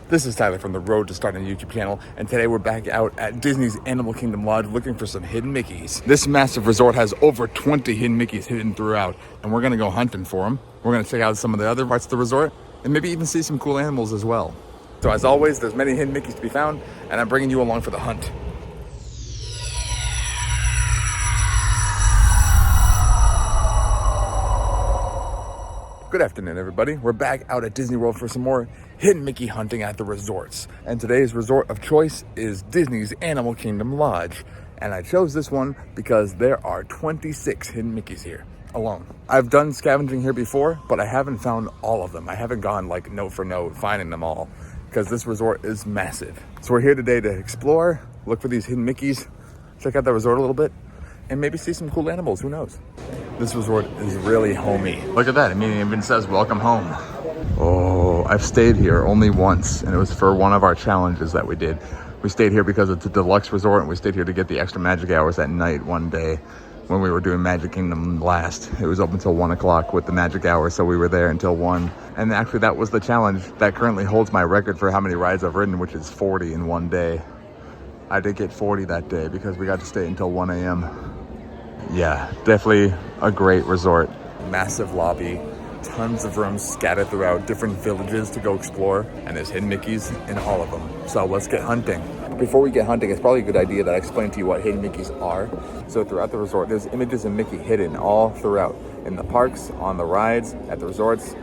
This is Tyler from the Road to Stardom YouTube channel, and today we're back out at Disney's Animal Kingdom Lodge looking for some hidden Mickeys. This massive resort has over 20 hidden Mickeys hidden throughout, and we're gonna go hunting for them. We're gonna check out some of the other parts of the resort, and maybe even see some cool animals as well. So as always, there's many hidden Mickeys to be found, and I'm bringing you along for the hunt. Good afternoon, everybody. We're back out at Disney World for some more hidden Mickey hunting at the resorts. And today's resort of choice is Disney's Animal Kingdom Lodge. And I chose this one because there are 26 hidden Mickeys here alone. I've done scavenging here before, but I haven't found all of them. I haven't gone like note for note finding them all because this resort is massive. So we're here today to explore, look for these hidden Mickeys, check out the resort a little bit, and maybe see some cool animals, who knows? This resort is really homey. Look at that, I mean, it even says welcome home. Oh, I've stayed here only once, and it was for one of our challenges that we did. We stayed here because it's a deluxe resort, and we stayed here to get the extra magic hours at night one day when we were doing Magic Kingdom last. It was open until 1 o'clock with the magic hour, so we were there until 1. And actually that was the challenge that currently holds my record for how many rides I've ridden, which is 40 in one day. I did get 40 that day because we got to stay until 1 a.m. Yeah, definitely a great resort. Massive lobby, tons of rooms scattered throughout different villages to go explore, and there's hidden Mickeys in all of them. So let's get hunting. Before we get hunting, it's probably a good idea that I explain to you what hidden Mickeys are. So throughout the resort, there's images of Mickey hidden all throughout, in the parks, on the rides, at the resorts,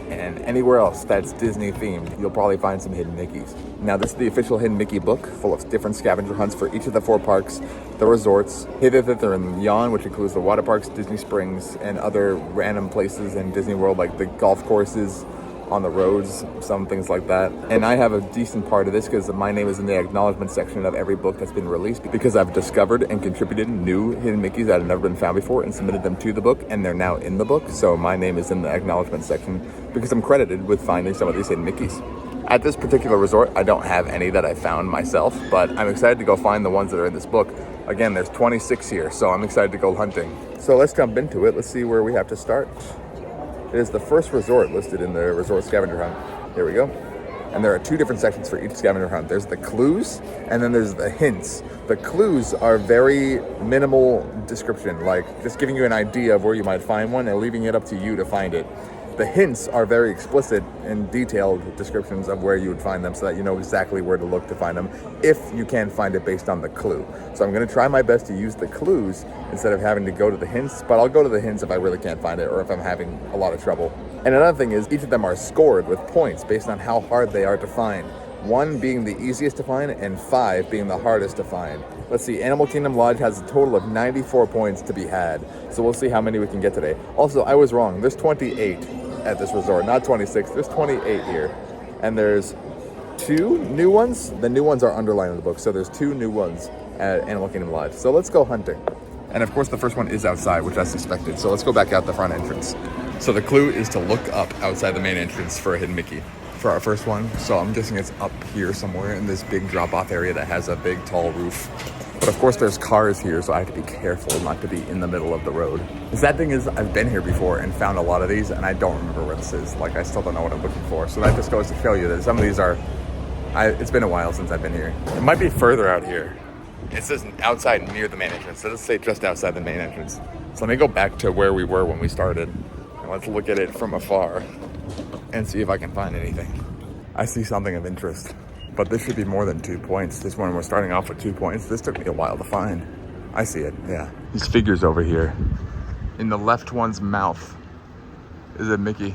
and anywhere else that's Disney themed, you'll probably find some hidden Mickeys. Now this is the official hidden Mickey book, full of different scavenger hunts for each of the 4 parks, the resorts, Hither, Thither, and Yon, which includes the water parks, Disney Springs, and other random places in Disney World, like the golf courses, on the roads, some things like that. And I have a decent part of this because my name is in the acknowledgement section of every book that's been released, because I've discovered and contributed new hidden Mickeys that have never been found before and submitted them to the book, and they're now in the book. So my name is in the acknowledgement section because I'm credited with finding some of these hidden Mickeys. At this particular resort, I don't have any that I found myself, but I'm excited to go find the ones that are in this book. Again, there's 26 here, so I'm excited to go hunting. So let's jump into it. Let's see where we have to start. It is the first resort listed in the resort scavenger hunt. Here we go. And there are 2 different sections for each scavenger hunt. There's the clues, and then there's the hints. The clues are very minimal description, like just giving you an idea of where you might find one and leaving it up to you to find it. The hints are very explicit and detailed descriptions of where you would find them so that you know exactly where to look to find them if you can find it based on the clue. So I'm going to try my best to use the clues instead of having to go to the hints, but I'll go to the hints if I really can't find it or if I'm having a lot of trouble. And another thing is each of them are scored with points based on how hard they are to find. 1 being the easiest to find and 5 being the hardest to find. Let's see, Animal Kingdom Lodge has a total of 94 points to be had. So we'll see how many we can get today. Also, I was wrong. There's 28 at this resort, not 26. There's 28 here. And there's 2 new ones. The new ones are underlined in the book. So there's 2 new ones at Animal Kingdom Lodge. So let's go hunting. And of course, the first one is outside, which I suspected. So let's go back out the front entrance. So the clue is to look up outside the main entrance for a hidden Mickey for our first one. So I'm guessing it's up here somewhere in this big drop-off area that has a big tall roof. But of course there's cars here, so I have to be careful not to be in the middle of the road. The sad thing is I've been here before and found a lot of these, and I don't remember where this is. Like, I still don't know what I'm looking for. So that just goes to show you that some of these are, it's been a while since I've been here. It might be further out here. It says outside near the main entrance. So let's say just outside the main entrance. So let me go back to where we were when we started. And let's look at it from afar and see if I can find anything. I see something of interest, but this should be more than 2 points. This one, we're starting off with 2 points. This took me a while to find. I see it, yeah. These figures over here. In the left one's mouth is a Mickey.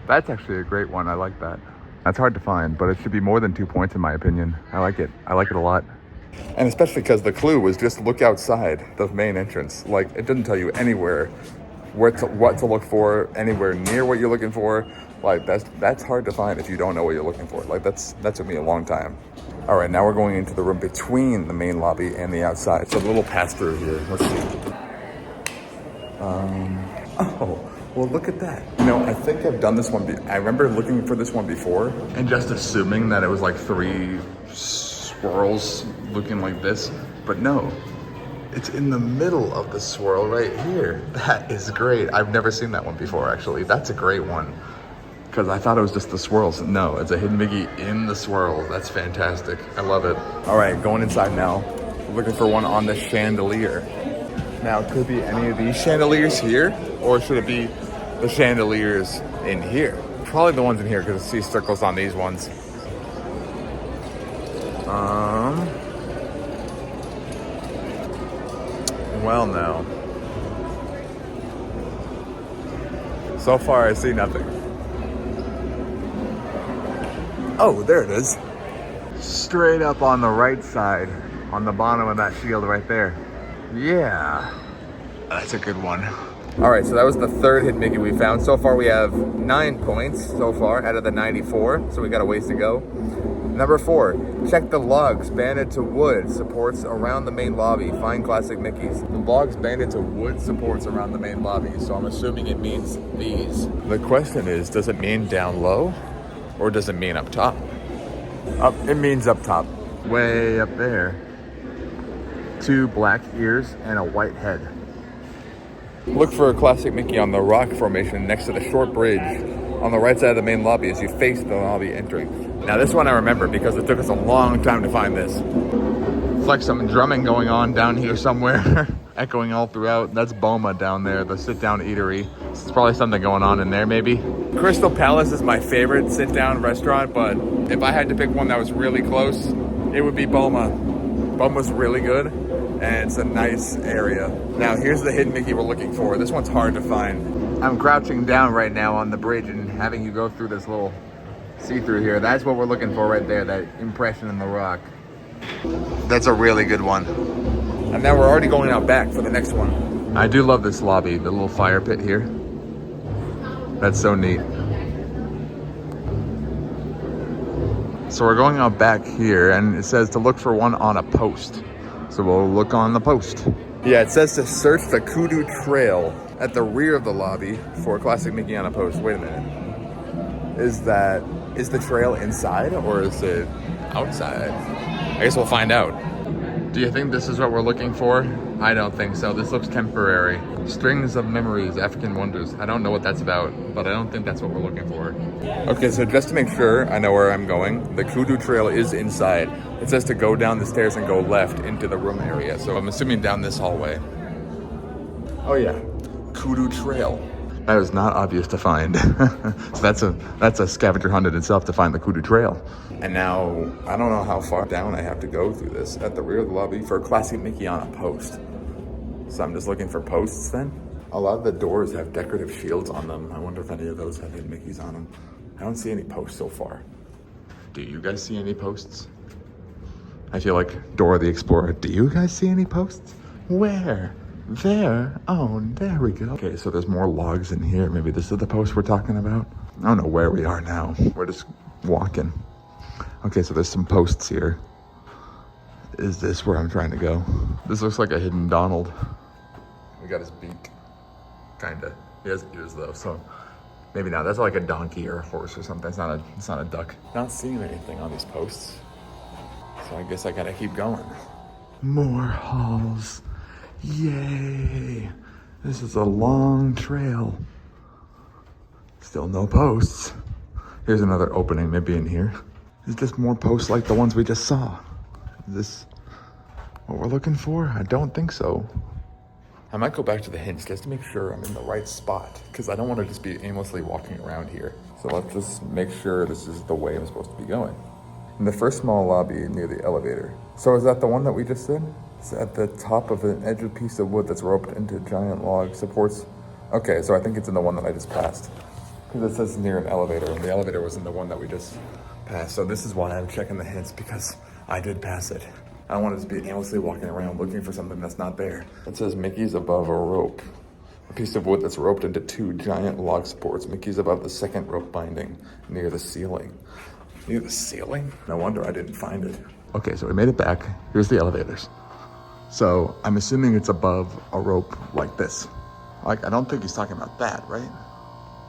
That's actually a great one, I like that. That's hard to find, but it should be more than 2 points in my opinion. I like it a lot. And especially because the clue was just look outside the main entrance. Like, it doesn't tell you anywhere what to look for, anywhere near what you're looking for. Like, that's hard to find if you don't know what you're looking for. Like, that took me a long time. All right, now we're going into the room between the main lobby and the outside. So a little pass through here. Let's see. Oh, well, look at that. You know, I think I've done this one. I remember looking for this one before and just assuming that it was like 3 swirls looking like this, but no. It's in the middle of the swirl right here. That is great. I've never seen that one before, actually. That's a great one. because I thought it was just the swirls. No, it's a hidden Mickey in the swirl. That's fantastic. I love it. All right, going inside now. Looking for one on the chandelier. Now, it could be any of these chandeliers here, or should it be the chandeliers in here? Probably the ones in here, because I see circles on these ones. Well, no. So far, I see nothing. Oh, there it is. Straight up on the right side, on the bottom of that shield right there. Yeah, that's a good one. All right, so that was the third hidden Mickey we found. So far, we have 9 points so far out of the 94, so we got a ways to go. Number 4, check the logs banded to wood supports around the main lobby. Find classic Mickeys. The logs banded to wood supports around the main lobby, so I'm assuming it means these. The question is, does it mean down low or does it mean up top? It means up top. Way up there. 2 black ears and a white head. Look for a classic Mickey on the rock formation next to the short bridge on the right side of the main lobby as you face the lobby entering. Now this one I remember because it took us a long time to find this. It's like some drumming going on down here somewhere, echoing all throughout. That's Boma down there, the sit-down eatery. There's probably something going on in there maybe. Crystal Palace is my favorite sit-down restaurant, but if I had to pick one that was really close, it would be Boma. Boma's really good, and it's a nice area. Now here's the hidden Mickey we're looking for. This one's hard to find. I'm crouching down right now on the bridge and having you go through this little see-through here. That's what we're looking for right there, that impression in the rock. That's a really good one. And now we're already going out back for the next one. I do love this lobby, the little fire pit here. That's so neat. So we're going out back here and it says to look for one on a post. So we'll look on the post. Yeah, it says to search the Kudu Trail at the rear of the lobby for a classic Mickey on a post. Wait a minute. Is the trail inside or is it outside? I guess we'll find out. Do you think this is what we're looking for? I don't think so. This looks temporary. Strings of memories, African wonders. I don't know what that's about, but I don't think that's what we're looking for. Okay, so just to make sure I know where I'm going, the Kudu Trail is inside. It says to go down the stairs and go left into the room area. So I'm assuming down this hallway. Oh yeah, Kudu Trail. That is not obvious to find. So that's a scavenger hunt in itself to find the Kudu Trail. And now, I don't know how far down I have to go through this at the rear of the lobby for a classic Mickey on a post. So I'm just looking for posts then. A lot of the doors have decorative shields on them. I wonder if any of those have hidden Mickeys on them. I don't see any posts so far. Do you guys see any posts? I feel like Dora the Explorer. Do you guys see any posts? Where? There? Oh, there we go. Okay, so there's more logs in here. Maybe this is the post we're talking about. I don't know where we are now. We're just walking. Okay, so there's some posts here. Is this where I'm trying to go? This looks like a hidden Donald. We got his beak. Kinda. He has ears though, so maybe not. That's like a donkey or a horse or something. It's not a duck. Not seeing anything on these posts. So I guess I gotta keep going. More halls. Yay! This is a long trail. Still no posts. Here's another opening, maybe in here. Is this more posts like the ones we just saw? Is this what we're looking for? I don't think so. I might go back to the hints just to make sure I'm in the right spot, because I don't want to just be aimlessly walking around here. So let's just make sure this is the way I'm supposed to be going. In the first small lobby near the elevator. So is that the one that we just did? It's at the top of an edged piece of wood that's roped into giant log supports. Okay, so I think it's in the one that I just passed. Because it says near an elevator, and the elevator was in the one that we just passed. So this is why I'm checking the hints, because I did pass it. I don't want to just be aimlessly walking around looking for something that's not there. It says Mickey's above a rope. A piece of wood that's roped into 2 giant log supports. Mickey's above the second rope binding near the ceiling. Near the ceiling? No wonder I didn't find it. Okay, so we made it back. Here's the elevators. So I'm assuming it's above a rope like this. Like, I don't think he's talking about that, right?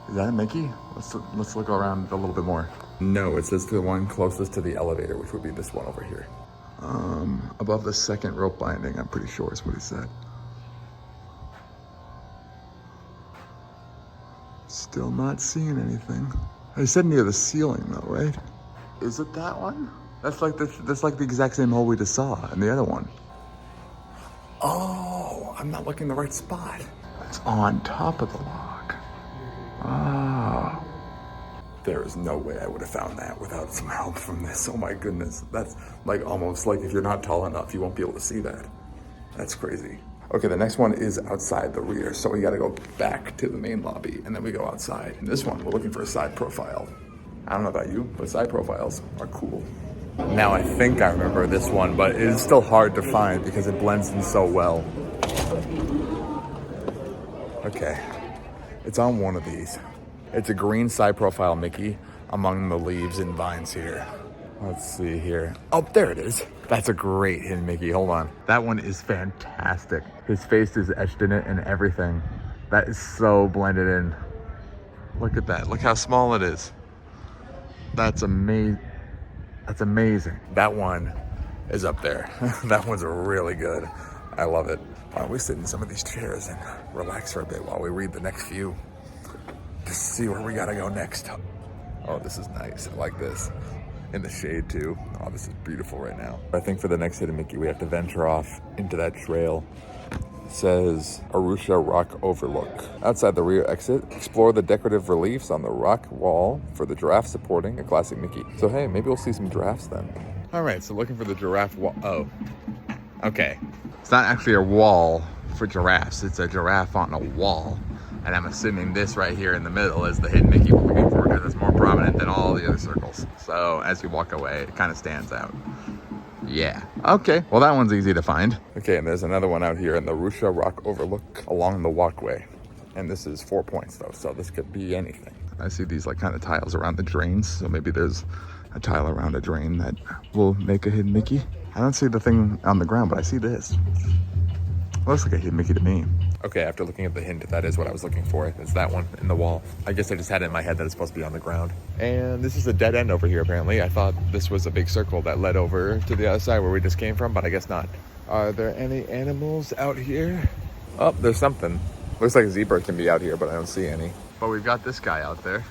Is that a Mickey? Let's look around a little bit more. No, it says the one closest to the elevator, which would be this one over here. Above the second rope binding, I'm pretty sure is what he said. Still not seeing anything. I said near the ceiling though, right? Is it that one? That's like the exact same hole we just saw in the other one. Oh, I'm not looking in the right spot. It's on top of the log. Ah. There is no way I would have found that without some help from this. Oh my goodness. That's like almost like if you're not tall enough, you won't be able to see that. That's crazy. Okay, the next one is outside the rear. So we gotta go back to the main lobby and then we go outside. And this one, we're looking for a side profile. I don't know about you, but side profiles are cool. Now I think I remember this one, but it is still hard to find because it blends in so well. Okay, it's on one of these. It's a green side profile Mickey among the leaves and vines here. Let's see here. Oh, there it is. That's a great hidden Mickey. Hold on. That one is fantastic. His face is etched in it and everything. That is so blended in. Look at that. Look how small it is. That's amazing. That's amazing. That one is up there. That one's really good. I love it. Why don't we sit in some of these chairs and relax for a bit while we read the next few. Just see where we gotta go next. Oh, this is nice. I like this. In the shade too. Oh, this is beautiful right now. I think for the next hidden Mickey, we have to venture off into that trail. It says Arusha Rock Overlook. Outside the rear exit, explore the decorative reliefs on the rock wall for the giraffe supporting a classic Mickey. So hey, maybe we'll see some giraffes then. All right, so looking for the giraffe wall. Oh, okay. It's not actually a wall for giraffes. It's a giraffe on a wall. And I'm assuming this right here in the middle is the hidden Mickey we're looking for because it's more prominent than all the other circles. So as you walk away, it kind of stands out. Yeah. Okay. Well, that one's easy to find. Okay, and there's another one out here in the Arusha Rock Overlook along the walkway. And this is 4 points though, so this could be anything. I see these like kind of tiles around the drains. So maybe there's a tile around a drain that will make a hidden Mickey. I don't see the thing on the ground, but I see this. Looks like a hidden Mickey to me. Okay, after looking at the hint, that is what I was looking for. It's that one in the wall. I guess I just had it in my head that it's supposed to be on the ground. And this is a dead end over here, apparently. I thought this was a big circle that led over to the other side where we just came from, but I guess not. Are there any animals out here? Oh, there's something. Looks like a zebra can be out here, but I don't see any. But we've got this guy out there.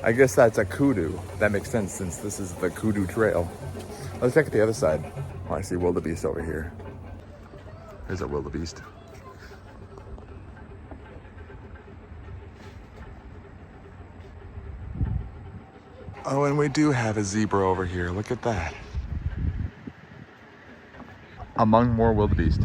I guess that's a kudu. That makes sense since this is the kudu trail. Let's check the other side. Oh, I see wildebeest over here. There's a wildebeest. Oh, and we do have a zebra over here. Look at that. Among more wildebeest.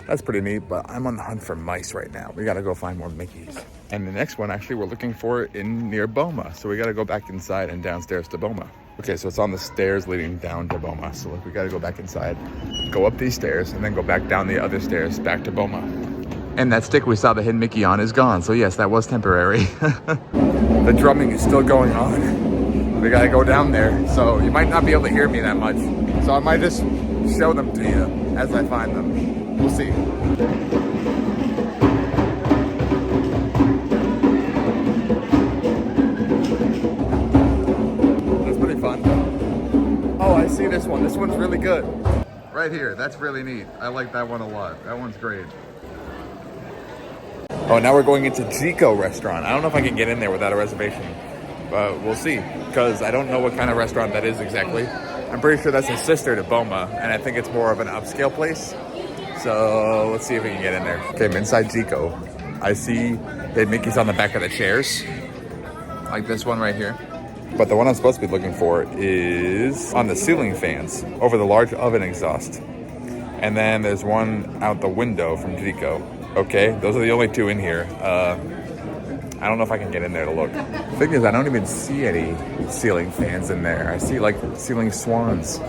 That's pretty neat, but I'm on the hunt for mice right now. We gotta go find more Mickeys. And the next one, actually, we're looking for in near Boma. So we gotta go back inside and downstairs to Boma. Okay, so it's on the stairs leading down to Boma. So look, we gotta go back inside, go up these stairs, and then go back down the other stairs back to Boma. And that stick we saw the hidden Mickey on is gone. So yes, that was temporary. The drumming is still going on. We gotta go down there. So you might not be able to hear me that much. So I might just show them to you as I find them. We'll see. That's pretty fun. Oh, I see this one. This one's really good. Right here. That's really neat. I like that one a lot. That one's great. Oh, now we're going into Chico restaurant. I don't know if I can get in there without a reservation, but we'll see. Because I don't know what kind of restaurant that is exactly. I'm pretty sure that's a sister to Boma, and I think it's more of an upscale place. So let's see if we can get in there. Okay, I'm inside Chico. I see that Mickey's on the back of the chairs, like this one right here. But the one I'm supposed to be looking for is on the ceiling fans over the large oven exhaust. And then there's one out the window from Chico. Okay, those are the only two in here. I don't know if I can get in there to look. The thing is, I don't even see any ceiling fans in there. I see like ceiling swans,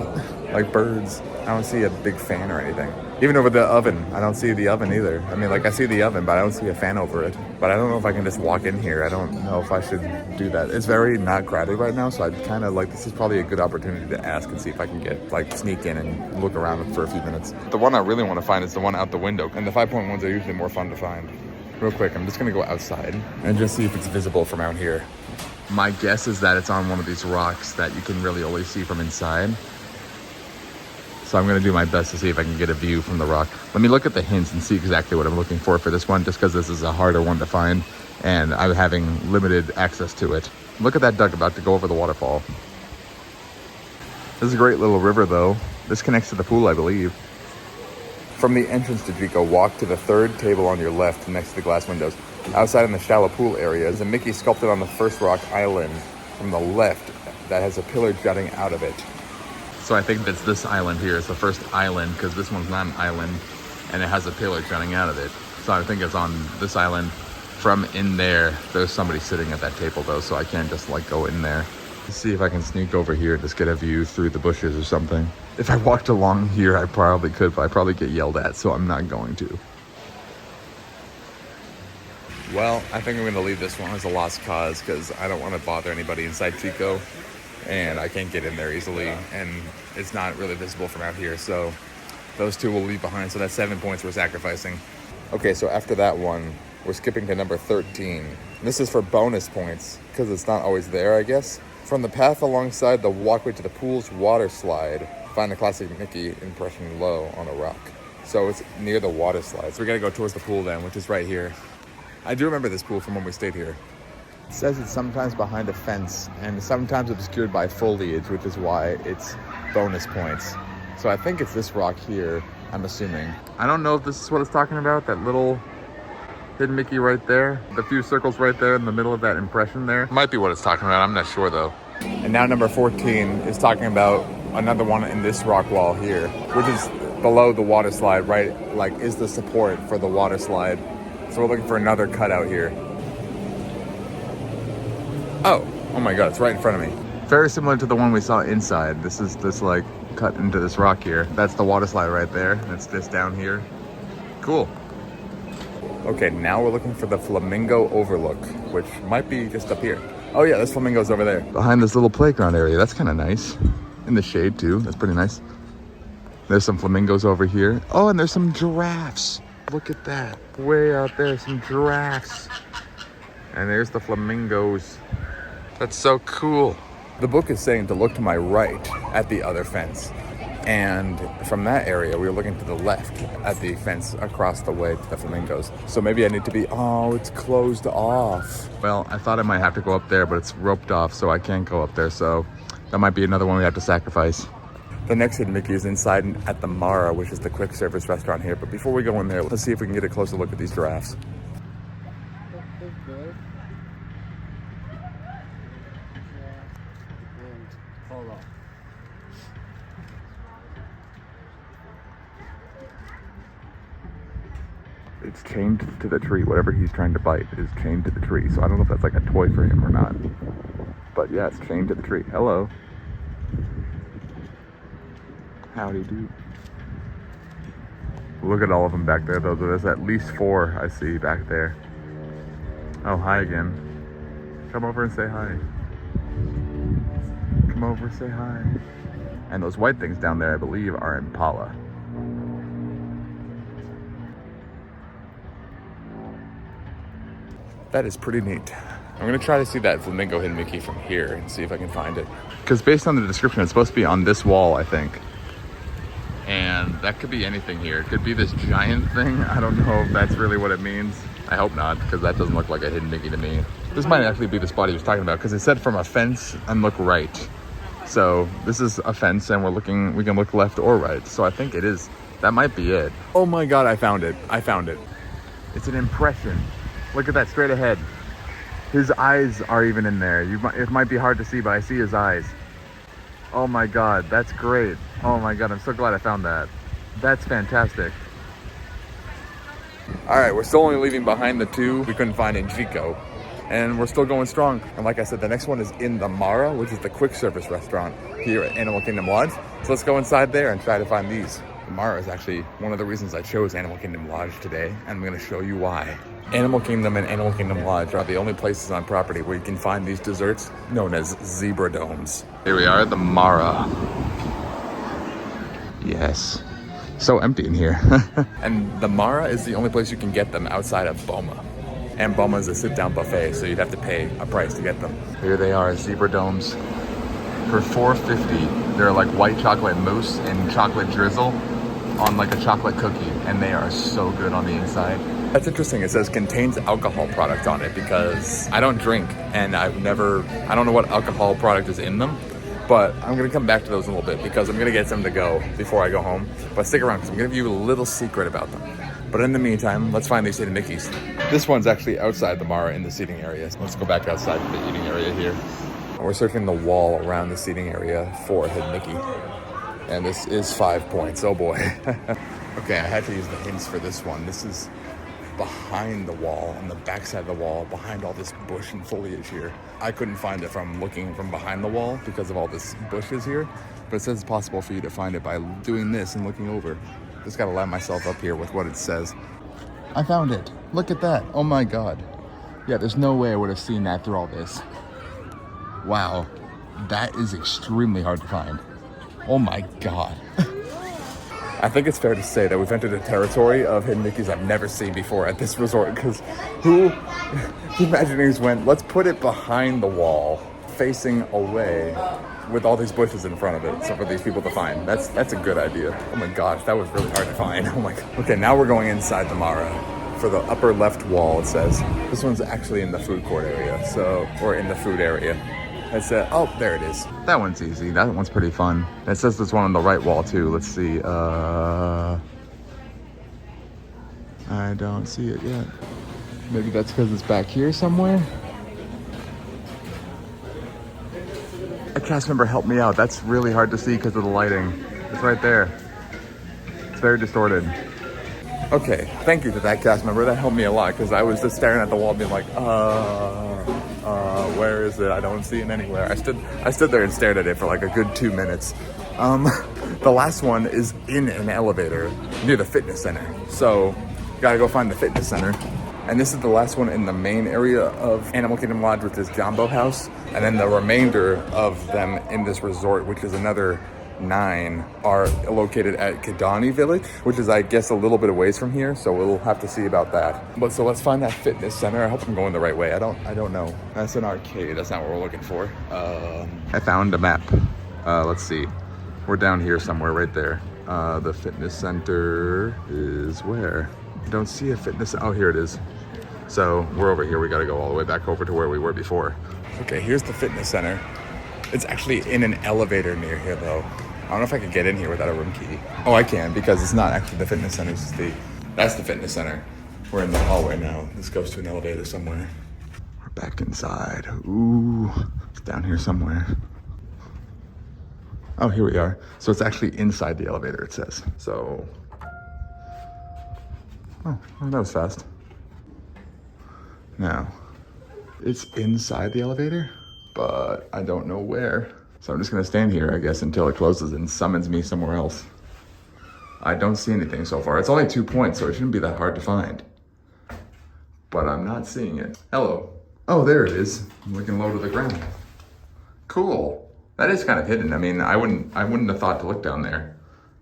like birds. I don't see a big fan or anything. Even over the oven, I don't see the oven either. I mean, like I see the oven, but I don't see a fan over it. But I don't know if I can just walk in here. I don't know if I should do that. It's very not crowded right now, so I'd kind of like, this is probably a good opportunity to ask and see if I can get, like, sneak in and look around for a few minutes. The one I really want to find is the one out the window, and the 5-point ones are usually more fun to find. Real quick, I'm just gonna go outside and just see if it's visible from out here. My guess is that it's on one of these rocks that you can really only see from inside. So I'm gonna do my best to see if I can get a view from the rock. Let me look at the hints and see exactly what I'm looking for this one, just because this is a harder one to find and I'm having limited access to it. Look at that duck about to go over the waterfall. This is a great little river though. This connects to the pool, I believe. From the entrance to Jico, walk to the third table on your left next to the glass windows. Outside in the shallow pool area is a Mickey sculpted on the first rock island from the left that has a pillar jutting out of it. So I think that's this island here. It's the first island because this one's not an island and it has a pillar jutting out of it. So I think it's on this island. From in there, there's somebody sitting at that table though, so I can't just like go in there. Let's see if I can sneak over here and just get a view through the bushes or something. If I walked along here, I probably could, but I'd probably get yelled at, so I'm not going to. Well, I think I'm gonna leave this one as a lost cause because I don't want to bother anybody inside Jico, and I can't get in there easily, and it's not really visible from out here, so those two will leave behind. So that's 7 points we're sacrificing. Okay, so after that one, we're skipping to number 13. This is for bonus points because it's not always there, I guess. From the path alongside the walkway to the pool's water slide, find the classic Mickey impression low on a rock. So it's near the water slide. So we gotta go towards the pool then, which is right here. I do remember this pool from when we stayed here. It says it's sometimes behind a fence and sometimes obscured by foliage, which is why it's bonus points. So I think it's this rock here, I'm assuming. I don't know if this is what it's talking about, that little hidden Mickey right there. The few circles right there in the middle of that impression there. Might be what it's talking about, I'm not sure though. And now number 14 is talking about another one in this rock wall here, which is below the water slide, right? Like, is the support for the water slide. So we're looking for another cutout here. Oh my God, it's right in front of me. Very similar to the one we saw inside. This is this like cut into this rock here. That's the water slide right there. That's this down here. Cool. Okay, now we're looking for the flamingo overlook, which might be just up here. Oh yeah, there's flamingos over there. Behind this little playground area. That's kind of nice. In the shade too, that's pretty nice. There's some flamingos over here. Oh, and there's some giraffes. Look at that. Way out there, some giraffes. And there's the flamingos. That's so cool. The book is saying to look to my right at the other fence. And from that area, we were looking to the left at the fence across the way to the flamingos. So maybe I need to be, oh, it's closed off. Well, I thought I might have to go up there, but it's roped off, so I can't go up there. So that might be another one we have to sacrifice. The next hidden Mickey is inside at the Mara, which is the quick service restaurant here. But before we go in there, let's see if we can get a closer look at these giraffes. It's chained to the tree. Whatever he's trying to bite is chained to the tree. So I don't know if that's like a toy for him or not. But yeah, it's chained to the tree. Hello. Howdy do. Look at all of them back there though. There's at least 4 I see back there. Oh, hi again. Come over and say hi. Come over, say hi. And those white things down there, I believe, are impala. That is pretty neat. I'm gonna try to see that flamingo hidden Mickey from here and see if I can find it. Because based on the description, it's supposed to be on this wall, I think. And that could be anything here. It could be this giant thing. I don't know if that's really what it means. I hope not, because that doesn't look like a hidden Mickey to me. This might actually be the spot he was talking about, because it said from a fence and look right. So this is a fence and we can look left or right. So I think it is, that might be it. Oh my God, I found it. I found it. It's an impression. Look at that straight ahead. His eyes are even in there. It might be hard to see, but I see his eyes. Oh my God, that's great. Oh my God, I'm so glad I found that. That's fantastic. All right, we're still only leaving behind the 2 we couldn't find in Jico. And we're still going strong. And like I said, the next one is in the Mara, which is the quick service restaurant here at Animal Kingdom Lodge. So let's go inside there and try to find these. The Mara is actually one of the reasons I chose Animal Kingdom Lodge today, and I'm gonna show you why. Animal Kingdom and Animal Kingdom Lodge are the only places on property where you can find these desserts known as zebra domes. Here we are at the Mara. Yes. So empty in here. And the Mara is the only place you can get them outside of Boma. And Boma is a sit-down buffet, so you'd have to pay a price to get them. Here they are, zebra domes. for $4.50. They're like white chocolate mousse and chocolate drizzle on like a chocolate cookie, and they are so good on the inside. That's interesting. It says contains alcohol product on it because I don't drink, and I don't know what alcohol product is in them, but I'm gonna come back to those in a little bit because I'm gonna get some to go before I go home. But stick around because I'm gonna give you a little secret about them. But in the meantime, let's find these hidden Mickeys. This one's actually outside the Mara in the seating area. So let's go back outside to the eating area here. We're searching the wall around the seating area for a hidden Mickey. And this is 5 points, oh boy. Okay, I had to use the hints for this one. This is behind the wall, on the backside of the wall, behind all this bush and foliage here. I couldn't find it from looking from behind the wall because of all this bushes here, but it says it's possible for you to find it by doing this and looking over. Just gotta line myself up here with what it says. I found it. Look at that. Oh my God. Yeah, there's no way I would have seen that through all this. Wow, that is extremely hard to find. Oh my God. I think it's fair to say that we've entered a territory of hidden Mickeys I've never seen before at this resort, because the Imagineers went, let's put it behind the wall, facing away, with all these bushes in front of it, so for these people to find. That's a good idea. Oh my gosh, that was really hard to find. Oh my God. Okay, now we're going inside the Mara. For the upper left wall, it says, this one's actually in the food court area, or in the food area. It said, oh, there it is. That one's easy. That one's pretty fun. It says there's one on the right wall too. Let's see. I don't see it yet. Maybe that's because it's back here somewhere. A cast member helped me out. That's really hard to see because of the lighting. It's right there. It's very distorted. Okay, thank you to that cast member. That helped me a lot because I was just staring at the wall being like, where is it? I don't see it anywhere. I stood there and stared at it for like a good 2 minutes. The last one is in an elevator near the fitness center. So, gotta go find the fitness center. And this is the last one in the main area of Animal Kingdom Lodge, which is Jumbo House. And then the remainder of them in this resort, which is another 9, are located at Kidani Village, which is, I guess, a little bit away from here. So we'll have to see about that. But so let's find that fitness center. I hope I'm going the right way. I don't know. That's an arcade. That's not what we're looking for. I found a map. Let's see. We're down here somewhere right there. The fitness center is where? I don't see a fitness. Oh, here it is. So we're over here. We got to go all the way back over to where we were before. Okay, here's the fitness center. It's actually in an elevator near here, though. I don't know if I can get in here without a room key. Oh, I can, because it's not actually the fitness center. That's the fitness center. We're in the hallway now. This goes to an elevator somewhere. We're back inside. Ooh, it's down here somewhere. Oh, here we are. So it's actually inside the elevator, it says. So, oh, that was fast. Now, it's inside the elevator, but I don't know where. So I'm just gonna stand here, I guess, until it closes and summons me somewhere else. I don't see anything so far. It's only 2 points, so it shouldn't be that hard to find. But I'm not seeing it. Hello. Oh, there it is. We can low to the ground. Cool. That is kind of hidden. I mean, I wouldn't have thought to look down there.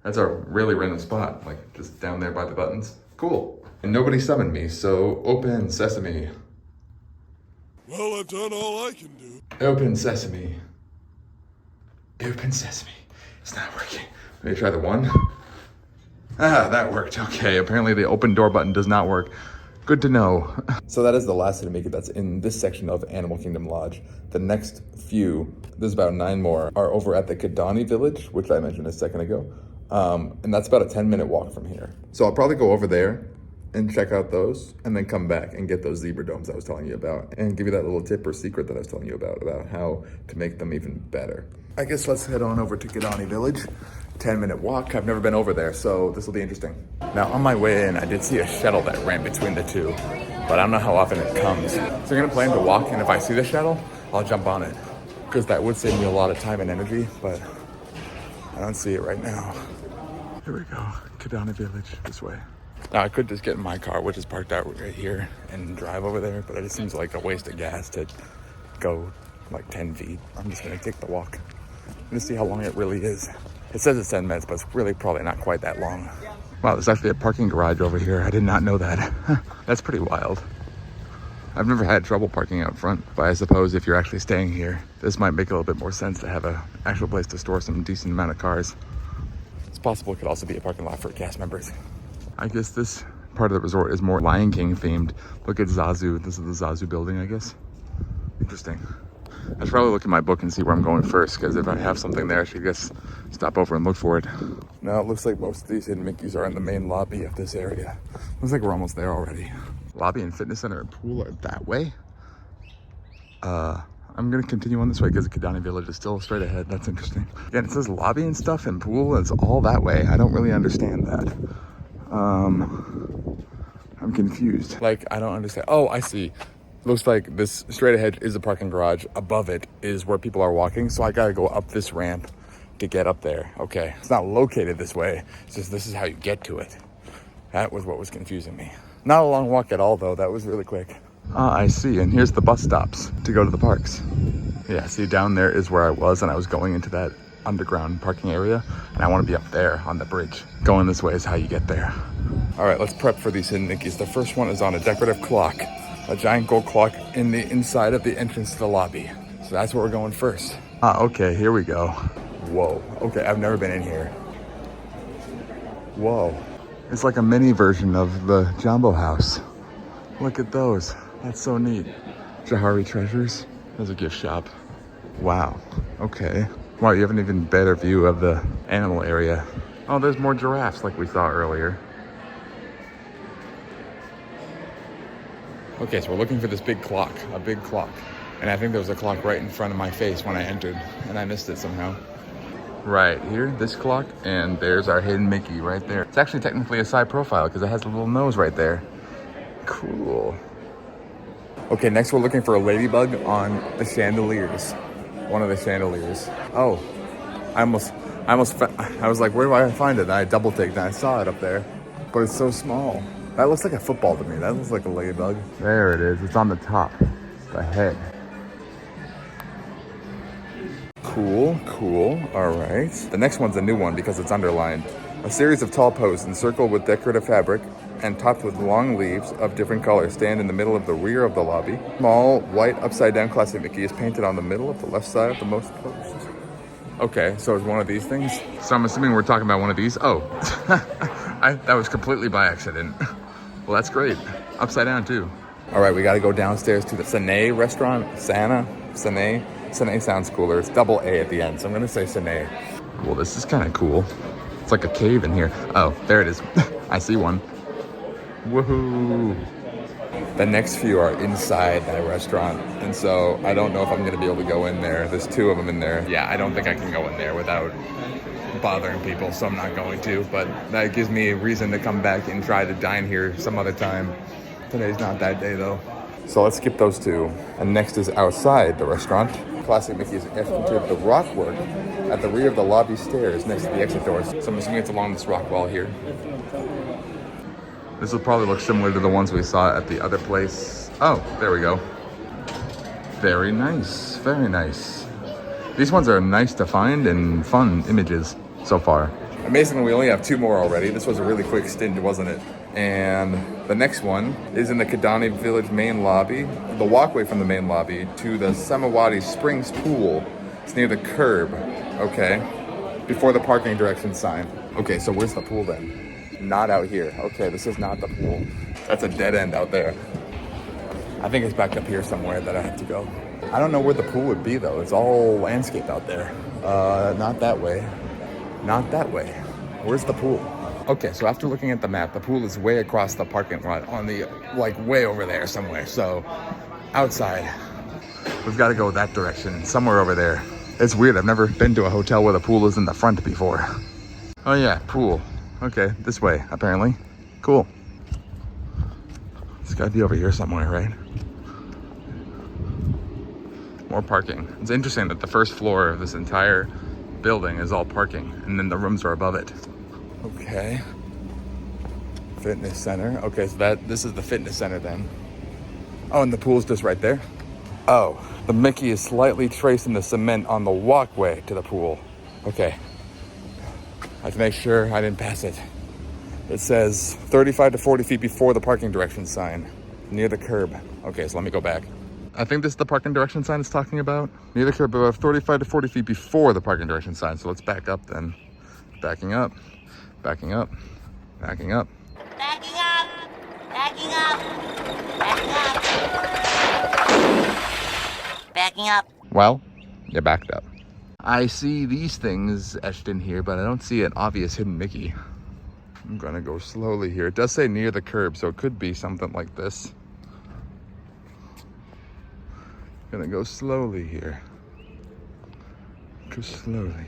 That's a really random spot, like just down there by the buttons. Cool. And nobody summoned me, so open sesame. Well, I've done all I can do. Open sesame. Open sesame. It's not working. Let me try the one. Ah, that worked. Okay, apparently the open door button does not work. Good to know. So that is the last hidden Mickey that's in this section of Animal Kingdom Lodge. The next few, there's about 9 more, are over at the Kidani Village, which I mentioned a second ago. And that's about a 10-minute walk from here. So I'll probably go over there and check out those, and then come back and get those zebra domes I was telling you about, and give you that little tip or secret that I was telling you about how to make them even better. I guess let's head on over to Kidani Village. 10-minute walk. I've never been over there, so this will be interesting. Now, on my way in, I did see a shuttle that ran between the two, but I don't know how often it comes. So I'm gonna plan to walk, and if I see the shuttle, I'll jump on it, because that would save me a lot of time and energy, but I don't see it right now. Here we go, Kidani Village, this way. Now, I could just get in my car, which is parked out right here, and drive over there, but it just seems like a waste of gas to go like 10 feet. I'm just gonna take the walk and see how long it really is. It says it's 10 minutes, but it's really probably not quite that long. Wow, there's actually a parking garage over here. I did not know that. That's pretty wild. I've never had trouble parking out front, but I suppose if you're actually staying here, this might make a little bit more sense to have an actual place to store some decent amount of cars. It's possible it could also be a parking lot for cast members. I guess this part of the resort is more Lion King themed. Look at Zazu. This is the Zazu building, I guess. Interesting. I should probably look at my book and see where I'm going first, because if I have something there, I should just stop over and look for it. Now it looks like most of these hidden Mickeys are in the main lobby of this area. Looks like we're almost there already. Lobby and fitness center and pool are that way. I'm gonna continue on this way because the Kidani Village is still straight ahead. That's interesting. Again, it says lobby and stuff and pool. It's all that way. I don't really understand that. I'm confused. Like, I don't understand. Oh, I see. Looks like this straight ahead is a parking garage. Above it is where people are walking. So I gotta go up this ramp to get up there. Okay, it's not located this way. It's just this is how you get to it. That was what was confusing me. Not a long walk at all though. That was really quick. Ah, I see. And here's the bus stops to go to the parks. Yeah, see down there is where I was, and I was going into that underground parking area, and I want to be up there on the bridge. Going this way is how you get there. All right, let's prep for these hidden Mickeys. The first one is on a decorative clock, a giant gold clock in the inside of the entrance to the lobby. So that's where we're going first. Ah, okay, here we go. Whoa, okay, I've never been in here. Whoa. It's like a mini version of the Jumbo House. Look at those. That's so neat. Jahari Treasures. There's a gift shop. Wow. Okay. Wow, you have an even better view of the animal area. Oh, there's more giraffes like we saw earlier. Okay, so we're looking for this big clock, a big clock. And I think there was a clock right in front of my face when I entered, and I missed it somehow. Right here, this clock, and there's our hidden Mickey right there. It's actually technically a side profile because it has a little nose right there. Cool. Okay, next we're looking for a ladybug on the chandeliers. One of the chandeliers. Oh, I was like, where do I find it? And I double taked and I saw it up there, but it's so small. That looks like a football to me. That looks like a ladybug. There it is. It's on the top, the head. Cool, cool. All right. The next one's a new one because it's underlined. A series of tall posts encircled with decorative fabric and topped with long leaves of different colors stand in the middle of the rear of the lobby. Small, white, upside-down classic Mickey is painted on the middle of the left side of the most posts. Okay, so it's one of these things? So I'm assuming we're talking about one of these? Oh, that was completely by accident. Well, that's great. Upside down, too. All right, we got to go downstairs to the Sine restaurant. Sine sounds cooler. It's double A at the end, so I'm going to say Sine. Well, this is kind of cool. It's like a cave in here. Oh, there it is. I see one. Woohoo! The next few are inside that restaurant, and so I don't know if I'm going to be able to go in there. There's two of them in there. Yeah, I don't think I can go in there without bothering people, so I'm not going to, but that gives me a reason to come back and try to dine here some other time. Today's not that day, though. So let's skip those two. And next is outside the restaurant. Classic Mickey's entered the rock work at the rear of the lobby stairs next to the exit doors. So I'm assuming it's along this rock wall here. This will probably look similar to the ones we saw at the other place. Oh, there we go. Very nice, very nice. These ones are nice to find and fun images so far. Amazingly, we only have two more already. This was a really quick stint, wasn't it? And the next one is in the Kidani Village main lobby. The walkway from the main lobby to the Samawati Springs pool. It's near the curb, okay? Before the parking directions sign. Okay, so where's the pool then? Not out here. Okay, this is not the pool. That's a dead end out there. I think it's back up here somewhere that I have to go. I don't know where the pool would be though. It's all landscape out there. Not that way. Not that way. Where's the pool? Okay, so after looking at the map, the pool is way across the parking lot on the, like way over there somewhere. So outside, we've got to go that direction, somewhere over there. It's weird. I've never been to a hotel where the pool is in the front before. Oh yeah, pool. Okay, this way, apparently. Cool. It's gotta be over here somewhere, right? More parking. It's interesting that the first floor of this entire building is all parking, and then the rooms are above it. Okay. Fitness center. Okay, so this is the fitness center then. Oh, and the pool's just right there. Oh, the Mickey is slightly tracing the cement on the walkway to the pool. Okay. I have to make sure I didn't pass it. It says 35 to 40 feet before the parking directions sign. Near the curb. Okay, so let me go back. I think this is the parking direction sign it's talking about. Near the curb, about 35 to 40 feet before the parking direction sign. So let's back up then. Backing up, backing up, backing up. Backing up! Backing up! Backing up! Backing up! Well, you backed up. I see these things etched in here, but I don't see an obvious hidden Mickey. I'm gonna go slowly here. It does say near the curb, so it could be something like this. Gonna go slowly here. Go slowly.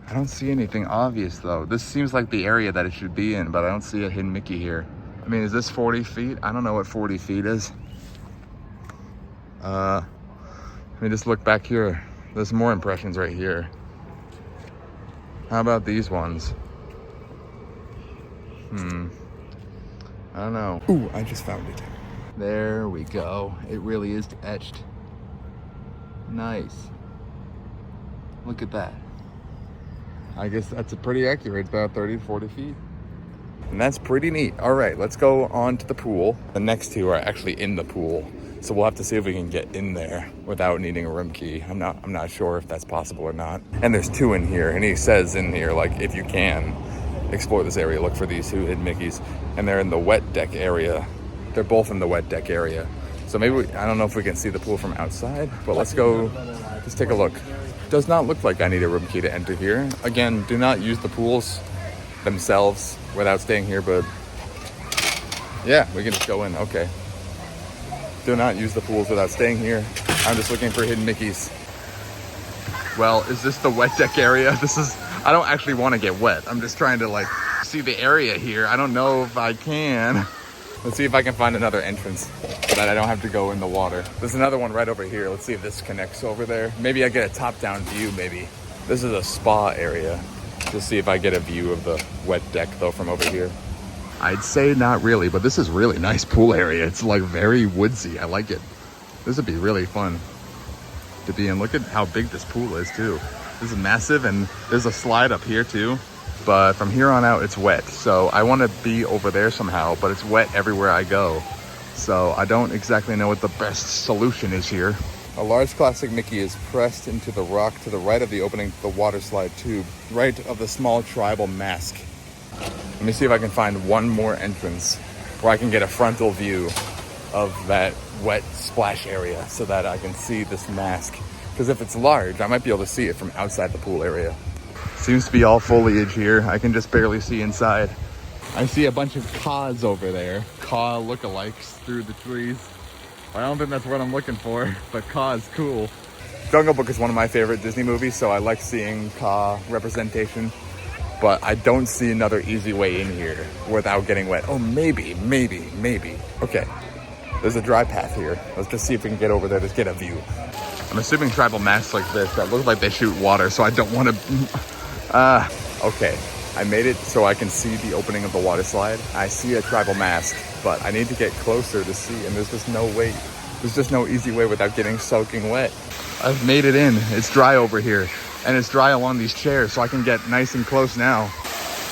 I don't see anything obvious though. This seems like the area that it should be in, but I don't see a hidden Mickey here. I mean, is this 40 feet? I don't know what 40 feet is. Let me just look back here. There's more impressions right here. How about these ones? I don't know. Ooh, I just found it. There we go. It really is etched. Nice. Look at that. I guess that's pretty accurate, about 30 to 40 feet. And that's pretty neat. All right, let's go on to the pool. The next two are actually in the pool. So we'll have to see if we can get in there without needing a room key. I'm not sure if that's possible or not. And there's two in here, and he says in here, like, if you can, explore this area, look for these two hidden Mickeys. And they're in the wet deck area. They're both in the wet deck area. So maybe, I don't know if we can see the pool from outside, but let's go, just take a look. Does not look like I need a room key to enter here. Again, do not use the pools themselves without staying here, but yeah, we can just go in, okay. Do not use the pools without staying here. I'm just looking for hidden Mickeys. Well, is this the wet deck area? I don't actually want to get wet. I'm just trying to like see the area here. I don't know if I can. Let's see if I can find another entrance so that I don't have to go in the water. There's another one right over here. Let's see if this connects over there. Maybe I get a top-down view, maybe. This is a spa area. Just see if I get a view of the wet deck though from over here. I'd say not really, but this is really nice pool area. It's like very woodsy. I like it. This would be really fun to be in. Look at how big this pool is too. This is massive, and there's a slide up here too. But from here on out, it's wet. So I want to be over there somehow, but it's wet everywhere I go. So I don't exactly know what the best solution is here. A large classic Mickey is pressed into the rock to the right of the opening of the water slide tube, right of the small tribal mask. Let me see if I can find one more entrance where I can get a frontal view of that wet splash area so that I can see this mask. Because if it's large, I might be able to see it from outside the pool area. Seems to be all foliage here. I can just barely see inside. I see a bunch of caws over there. Caw lookalikes through the trees. I don't think that's what I'm looking for, but caw is cool. Jungle Book is one of my favorite Disney movies, so I like seeing caw representation. But I don't see another easy way in here without getting wet. Oh, maybe. Okay, there's a dry path here. Let's just see if we can get over there to get a view. I'm assuming tribal masks like this that look like they shoot water, so I don't want to... Okay, I made it so I can see the opening of the water slide. I see a tribal mask, but I need to get closer to see, and there's just no way. There's just no easy way without getting soaking wet. I've made it in. It's dry over here. And it's dry along these chairs, so I can get nice and close now.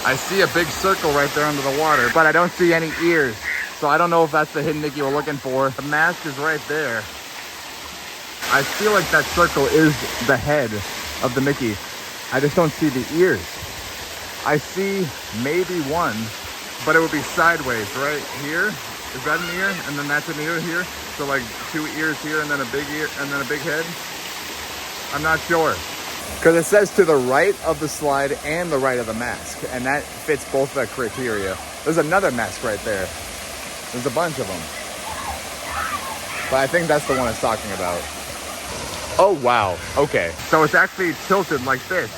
I see a big circle right there under the water, but I don't see any ears. So I don't know if that's the hidden Mickey we're looking for. The mask is right there. I feel like that circle is the head of the Mickey. I just don't see the ears. I see maybe one, but it would be sideways right here. Is that an ear? And then that's an ear here? So like two ears here and then a big ear and then a big head? I'm not sure. Because it says to the right of the slide and the right of the mask, and that fits both the criteria. There's another mask right there. There's a bunch of them. But I think that's the one it's talking about. Oh, wow. Okay. So it's actually tilted like this.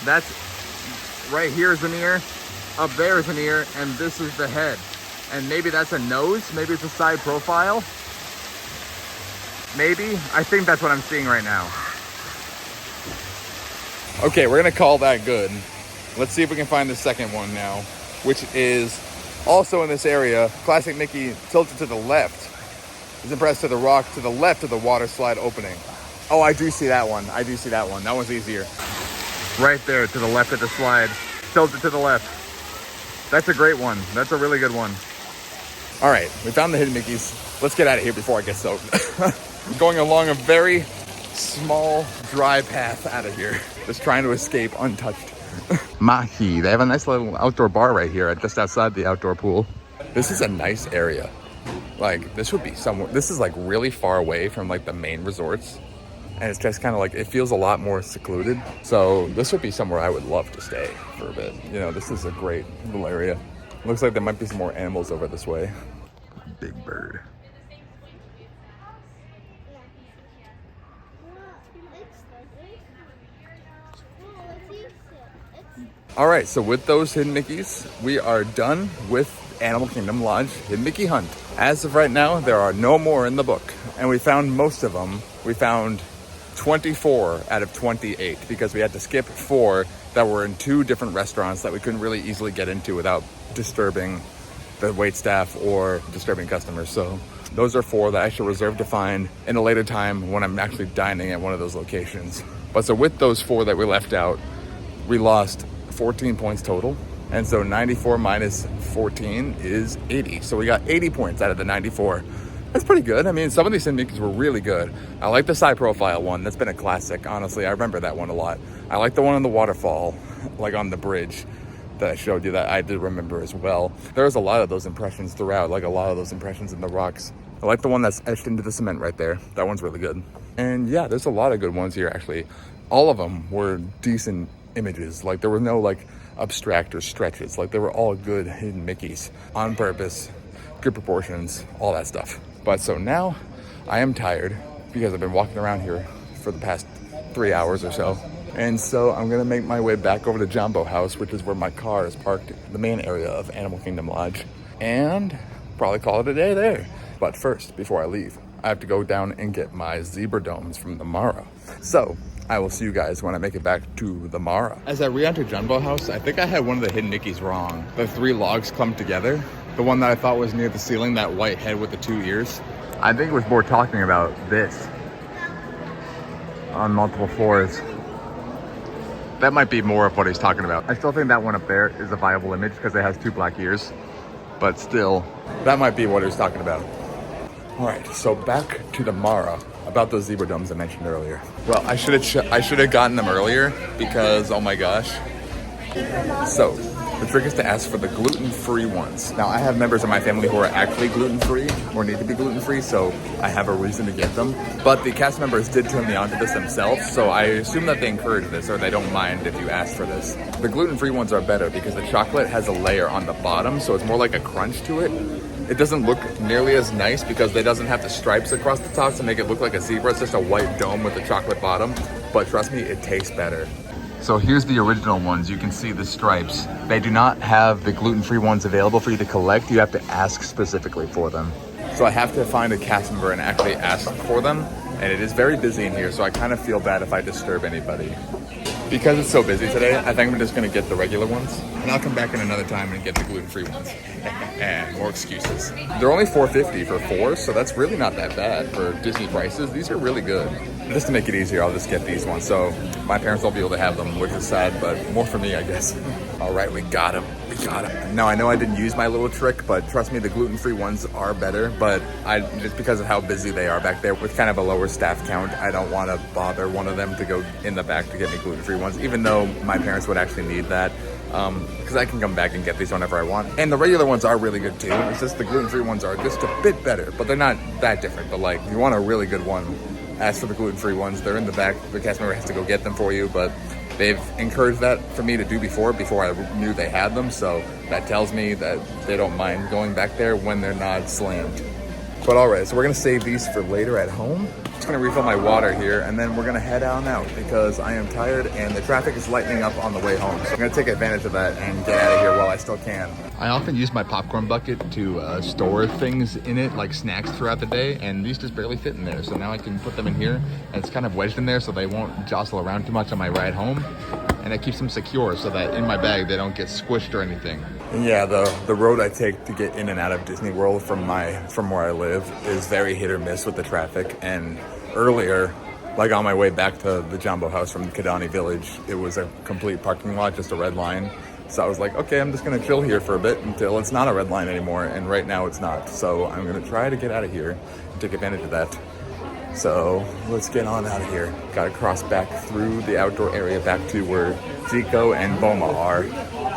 That's right here is an ear, up there is an ear, and this is the head. And maybe that's a nose. Maybe it's a side profile. Maybe. I think that's what I'm seeing right now. Okay, we're gonna call that good. Let's see if we can find the second one now, which is also in this area. Classic Mickey tilted to the left is impressed to the rock to the left of the water slide opening. Oh, I do see that one. That one's easier. Right there to the left of the slide, tilted to the left. That's a great one. That's a really good one. All right, we found the hidden Mickeys. Let's get out of here before I get soaked. I'm going along a very small, dry path out of here. Just trying to escape untouched. Mahi, they have a nice little outdoor bar right here, just outside the outdoor pool. This is a nice area. Like, this would be somewhere, this is like really far away from like the main resorts. And it's just kind of like, it feels a lot more secluded. So this would be somewhere I would love to stay for a bit. You know, this is a great little area. Looks like there might be some more animals over this way. Big bird. All right, so with those hidden Mickeys, we are done with Animal Kingdom Lodge Hidden Mickey Hunt. As of right now, there are no more in the book, and we found most of them. We found 24 out of 28 because we had to skip 4 that were in 2 different restaurants that we couldn't really easily get into without disturbing the wait staff or disturbing customers. So those are 4 that I should reserve to find in a later time when I'm actually dining at one of those locations. But so with those 4 that we left out, we lost 14 points total. And so 94 minus 14 is 80. So we got 80 points out of the 94. That's pretty good. I mean, some of these hidden Mickeys were really good. I like the side profile one. That's been a classic. Honestly, I remember that one a lot. I like the one on the waterfall, like on the bridge that I showed you that I did remember as well. There was a lot of those impressions throughout, like a lot of those impressions in the rocks. I like the one that's etched into the cement right there. That one's really good. And yeah, there's a lot of good ones here, actually. All of them were decent images. Like, there were no like abstract or stretches. Like, they were all good hidden Mickeys on purpose, good proportions, all that stuff. But so now I am tired because I've been walking around here for the past 3 hours or so. And so I'm gonna make my way back over to Jumbo House, which is where my car is parked, the main area of Animal Kingdom Lodge, and probably call it a day there. But first, before I leave, I have to go down and get my zebra domes from the Mara. So I will see you guys when I make it back to the Mara. As I re-entered Jumbo House, I think I had one of the hidden Mickeys wrong. The 3 logs clumped together. The one that I thought was near the ceiling, that white head with the 2 ears. I think it was more talking about this on multiple floors. That might be more of what he's talking about. I still think that one up there is a viable image because it has 2 black ears. But still, that might be what he was talking about. All right, so back to the Mara. About those zebra domes I mentioned earlier. Well, I should have gotten them earlier because, oh my gosh. So, the trick is to ask for the gluten-free ones. Now, I have members of my family who are actually gluten-free or need to be gluten-free, so I have a reason to get them. But the cast members did turn me onto this themselves, so I assume that they encourage this or they don't mind if you ask for this. The gluten-free ones are better because the chocolate has a layer on the bottom, so it's more like a crunch to it. It doesn't look nearly as nice because it doesn't have the stripes across the top to make it look like a zebra. It's just a white dome with a chocolate bottom. But trust me, it tastes better. So here's the original ones. You can see the stripes. They do not have the gluten-free ones available for you to collect. You have to ask specifically for them. So I have to find a cast member and actually ask for them. And it is very busy in here, so I kind of feel bad if I disturb anybody. Because it's so busy today, I think I'm just gonna get the regular ones. And I'll come back in another time and get the gluten-free ones. And more excuses. They're only $4.50 for 4, so that's really not that bad for Disney prices. These are really good. Just to make it easier, I'll just get these ones. So my parents won't be able to have them, which is sad, but more for me, I guess. All right, we got them. We got them. Now, I know I didn't use my little trick, but trust me, the gluten-free ones are better. But just because of how busy they are back there with kind of a lower staff count, I don't want to bother one of them to go in the back to get me gluten-free ones, even though my parents would actually need that. Because I can come back and get these whenever I want. And the regular ones are really good too. It's just the gluten-free ones are just a bit better, but they're not that different. But like, if you want a really good one, ask for the gluten-free ones. They're in the back. The cast member has to go get them for you, but they've encouraged that for me to do before I knew they had them. So that tells me that they don't mind going back there when they're not slammed. But all right, so we're gonna save these for later at home. Just gonna refill my water here, and then we're gonna head on out because I am tired and the traffic is lightening up on the way home. So I'm gonna take advantage of that and get out of here while I still can. I often use my popcorn bucket to store things in it, like snacks throughout the day, and these just barely fit in there. So now I can put them in here, and it's kind of wedged in there so they won't jostle around too much on my ride home. And it keeps them secure so that in my bag they don't get squished or anything. And yeah, the road I take to get in and out of Disney World from where I live is very hit or miss with the traffic. And earlier, like on my way back to the Jumbo House from Kidani Village, it was a complete parking lot, just a red line. So I was like, okay, I'm just gonna chill here for a bit until it's not a red line anymore, and right now it's not. So I'm gonna try to get out of here and take advantage of that. So let's get on out of here. Gotta cross back through the outdoor area back to where Zico and Boma are.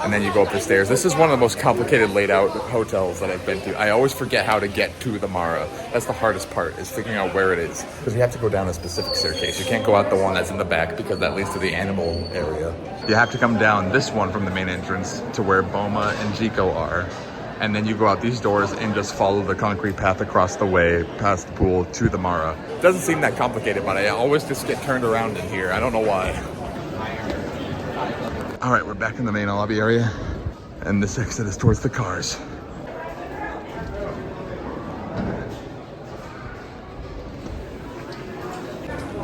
And then you go up the stairs. This is one of the most complicated laid out hotels that I've been to. I always forget how to get to the Mara. That's the hardest part, is figuring out where it is. Because you have to go down a specific staircase. You can't go out the one that's in the back because that leads to the animal area. You have to come down this one from the main entrance to where Boma and Zico are. And then you go out these doors and just follow the concrete path across the way, past the pool, to the Mara. Doesn't seem that complicated, but I always just get turned around in here. I don't know why. All right, we're back in the main lobby area, and this exit is towards the cars.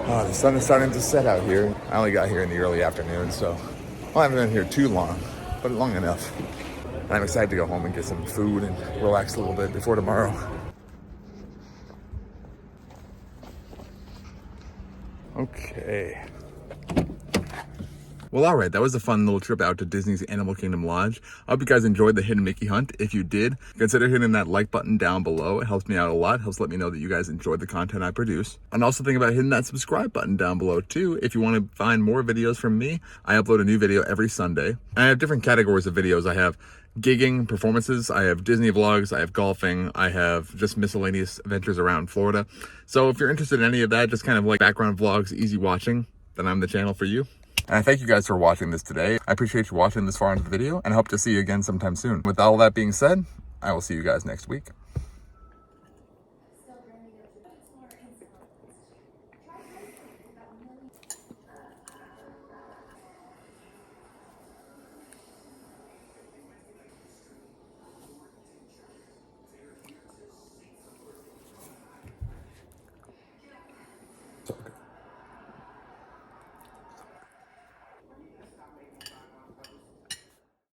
Oh, the sun is starting to set out here. I only got here in the early afternoon, so I haven't been here too long, but long enough. And I'm excited to go home and get some food and relax a little bit before tomorrow. Okay. Well, all right, that was a fun little trip out to Disney's Animal Kingdom Lodge. I hope you guys enjoyed the Hidden Mickey hunt. If you did, consider hitting that like button down below. It helps me out a lot, helps let me know that you guys enjoyed the content I produce. And also think about hitting that subscribe button down below too. If you want to find more videos from me, I upload a new video every Sunday. And I have different categories of videos. I have gigging, performances, I have Disney vlogs, I have golfing, I have just miscellaneous adventures around Florida. So if you're interested in any of that, just kind of like background vlogs, easy watching, then I'm the channel for you. And I thank you guys for watching this today. I appreciate you watching this far into the video, and I hope to see you again sometime soon. With all that being said, I will see you guys next week.